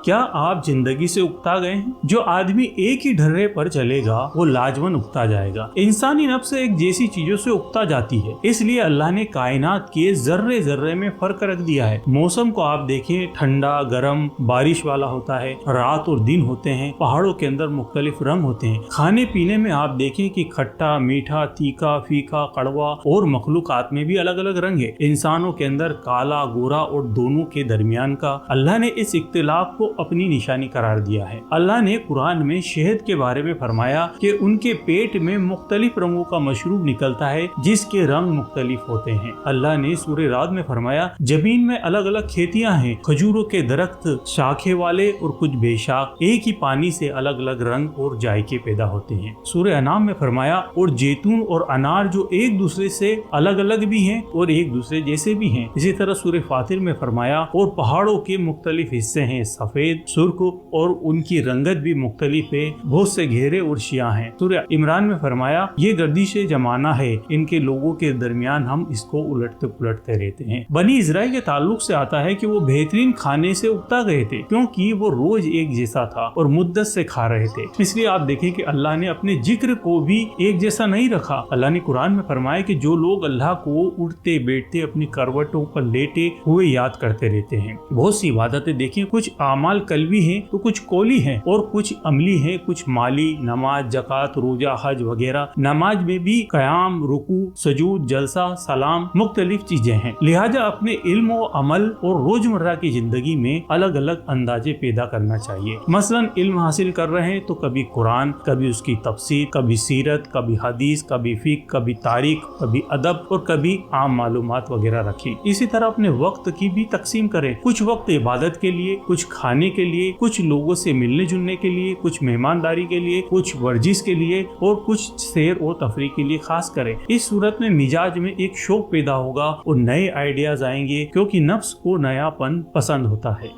क्या आप जिंदगी से उकता गए हैं? जो आदमी एक ही ढर्रे पर चलेगा वो लाजवन उकता जाएगा। इंसानी नफ्स एक जैसी चीजों से उकता जाती है, इसलिए अल्लाह ने कायनात के जर्रे जर्रे में फर्क रख दिया है। मौसम को आप देखें, ठंडा गर्म बारिश वाला होता है, रात और दिन होते हैं, पहाड़ों के अंदर मुख्तलिफ रंग होते हैं। खाने पीने में आप देखें कि खट्टा मीठा तीखा फीका कड़वा और मखलूकात में भी अलग अलग रंग है। इंसानों के अंदर काला गोरा और दोनों के दरमियान का अल्लाह ने इस इख्तिलाफ को अपनी निशानी करार दिया है। अल्लाह ने कुरान में शहद के बारे में फरमाया कि उनके पेट में मुख्तलिफ रंगों का मशरूब निकलता है जिसके रंग मुख्तलिफ होते हैं। अल्लाह ने सूरह राद में फरमाया जमीन में अलग अलग खेतियां हैं, खजूरों के दरख्त शाखे वाले और कुछ बेशाख, एक ही पानी से अलग अलग रंग और जायके पैदा होते हैं। सूरह अनाम में फरमाया और जैतून और अनार जो एक दूसरे से अलग अलग भी हैं और एक दूसरे जैसे भी हैं। इसी तरह सूरह फातिर में फरमाया और पहाड़ों के मुख्तलिफ हिस्से हैं, सफेद सुर्ख और उनकी रंगत भी मुख्तलिफ है, बहुत से घेरे और शिया हैं। सूरह इमरान में फरमाया ये गर्दिश जमाना है, इनके लोगों के दरमियान हम इसको उलटते पुलटते रहते हैं। बनी इजराइल के ताल्लुक से आता है कि वो बेहतरीन खाने से उकता गए थे क्योंकि वो रोज एक जैसा था और मुद्दत से खा रहे थे। इसलिए आप देखें कि अल्लाह ने अपने जिक्र को भी एक जैसा नहीं रखा। अल्लाह ने कुरान में फरमाया कि जो लोग अल्लाह को उठते बैठते अपनी करवटों पर लेटे हुए याद करते रहते हैं। बहुत सी इबादतें देखें, कुछ आमाल कल्बी हैं तो कुछ कौली हैं और कुछ अमली हैं, कुछ माली, नमाज जकात रोजा हज वगैरह। नमाज में भी कयाम रुकू सजूद जलसा सलाम मुख्तलिफ चीजें हैं। लिहाजा अपने इल्म और अमल और रोजमर्रा की जिंदगी में अलग अलग अंदाजे पैदा करना चाहिए। मसलन इल्म हासिल कर रहे हैं तो कभी कुरान, कभी उसकी तफसीर, कभी सीरत, कभी हदीस, कभी फिक, कभी तारीख, कभी अदब और कभी आम मालूमात वगैरह रखें। इसी तरह अपने वक्त की भी तकसीम करें, कुछ वक्त इबादत के लिए, कुछ खाने के लिए, कुछ लोगों से मिलने जुलने के लिए, कुछ मेहमानदारी के लिए, कुछ वर्जिश के लिए और कुछ सैर और तफरीह के लिए खास करें। इस सूरत में मिजाज में एक शौक पैदा होगा और नए आइडियाज आएंगे क्योंकि नफ्स को नयापन पसंद होता है।